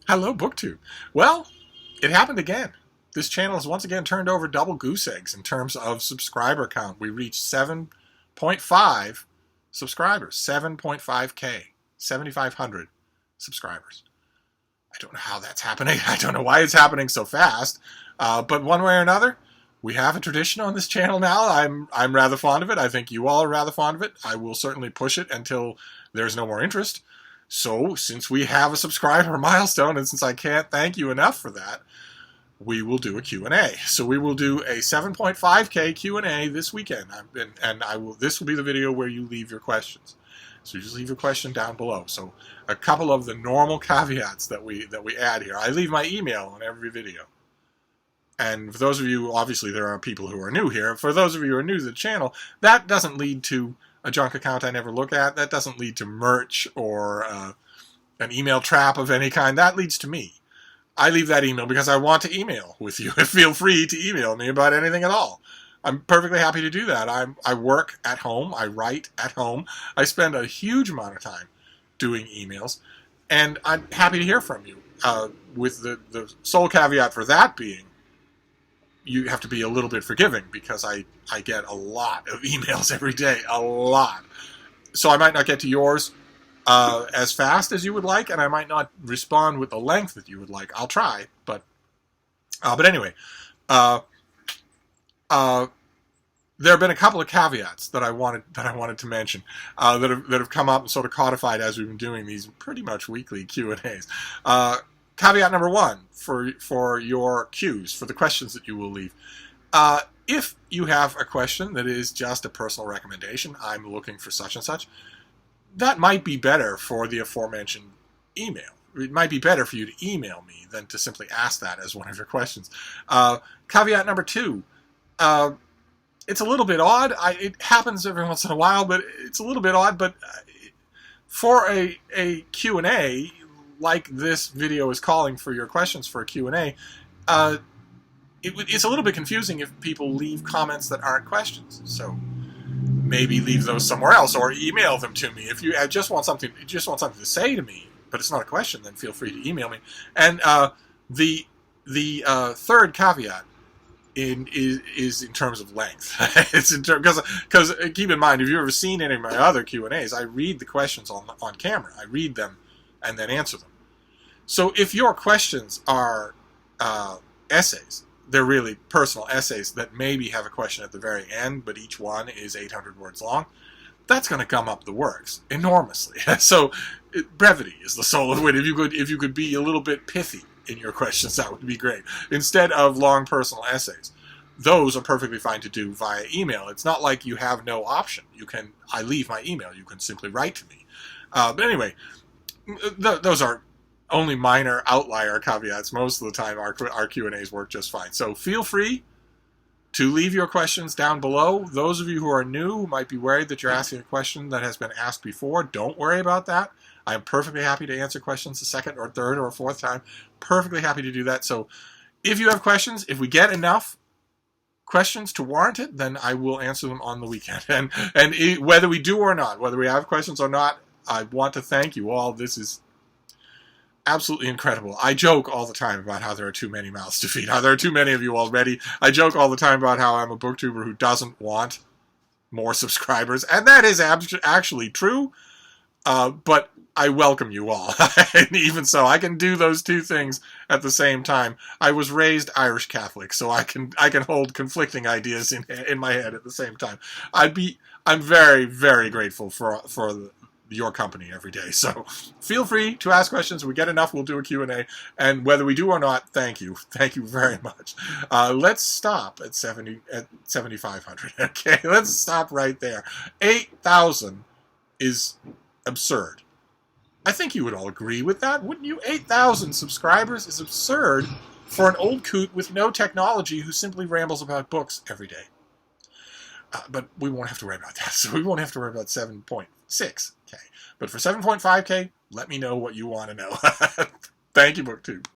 Hello, BookTube. Well, it happened again. This channel has once again turned over double goose eggs in terms of subscriber count. We reached 7.5 subscribers, 7.5K, 7,500 subscribers. I don't know how that's happening. I don't know why it's happening so fast. But one way or another, we have a tradition on this channel now. I'm rather fond of it. I think you all are rather fond of it. I will certainly push it until there's no more interest. So, since we have a subscriber milestone, and since I can't thank you enough for that, we will do a Q&A. So we will do a 7.5K Q&A this weekend, and this will be the video where you leave your questions. So you just leave your question down below. So a couple of the normal caveats that we add here. I leave my email on every video. And for those of you, obviously there are people who are new here. For those of you who are new to the channel, that doesn't lead to a junk account I never look at. That doesn't lead to merch or an email trap of any kind. That leads to me. I leave that email because I want to email with you. Feel free to email me about anything at all. I'm perfectly happy to do that. I work at home. I write at home. I spend a huge amount of time doing emails. And I'm happy to hear from you. With the sole caveat for that being, you have to be a little bit forgiving because I get a lot of emails every day, a lot. So I might not get to yours as fast as you would like, and I might not respond with the length that you would like. I'll try, but anyway, there have been a couple of caveats that I wanted to mention that have come up and sort of codified as we've been doing these pretty much weekly Q&As. Caveat number one for your Qs, for the questions that you will leave. If you have a question that is just a personal recommendation, I'm looking for such and such, that might be better for the aforementioned email. It might be better for you to email me than to simply ask that as one of your questions. Caveat number two, it's a little bit odd. It happens every once in a while, but it's a little bit odd. But for a Q&A, like this video is calling for your questions for a Q&A, it's a little bit confusing if people leave comments that aren't questions. So maybe leave those somewhere else or email them to me. If you just want something to say to me, but it's not a question, then feel free to email me. And the third caveat is in terms of length. It's in terms because keep in mind, if you've ever seen any of my other Q&As, I read the questions on camera. I read them and then answer them. So if your questions are essays, they're really personal essays that maybe have a question at the very end, but each one is 800 words long, that's going to gum up the works enormously. So brevity is the soul of it. If you could be a little bit pithy in your questions, that would be great. Instead of long personal essays. Those are perfectly fine to do via email. It's not like you have no option. I leave my email. You can simply write to me. But anyway, those are only minor outlier caveats. Most of the time our Q&As work just fine. So feel free to leave your questions down below. Those of you who are new who might be worried that you're asking a question that has been asked before, don't worry about that. I'm perfectly happy to answer questions a second or third or a fourth time. Perfectly happy to do that. So if you have questions, if we get enough questions to warrant it, then I will answer them on the weekend. And whether we do or not, whether we have questions or not, I want to thank you all. This is absolutely incredible. I joke all the time about how there are too many mouths to feed, how there are too many of you already. I joke all the time about how I'm a booktuber who doesn't want more subscribers, and that is actually true, but I welcome you all. And even so, I can do those two things at the same time. I was raised Irish Catholic, so I can hold conflicting ideas in my head at the same time. I'm very, very grateful for your company every day. So feel free to ask questions. If we get enough, we'll do a Q&A. And whether we do or not, thank you. Thank you very much. Let's stop at 7,500. Okay, let's stop right there. 8,000 is absurd. I think you would all agree with that, wouldn't you? 8,000 subscribers is absurd for an old coot with no technology who simply rambles about books every day. But we won't have to worry about that. So we won't have to worry about 7.6K. But for 7.5K, let me know what you want to know. Thank you, BookTube.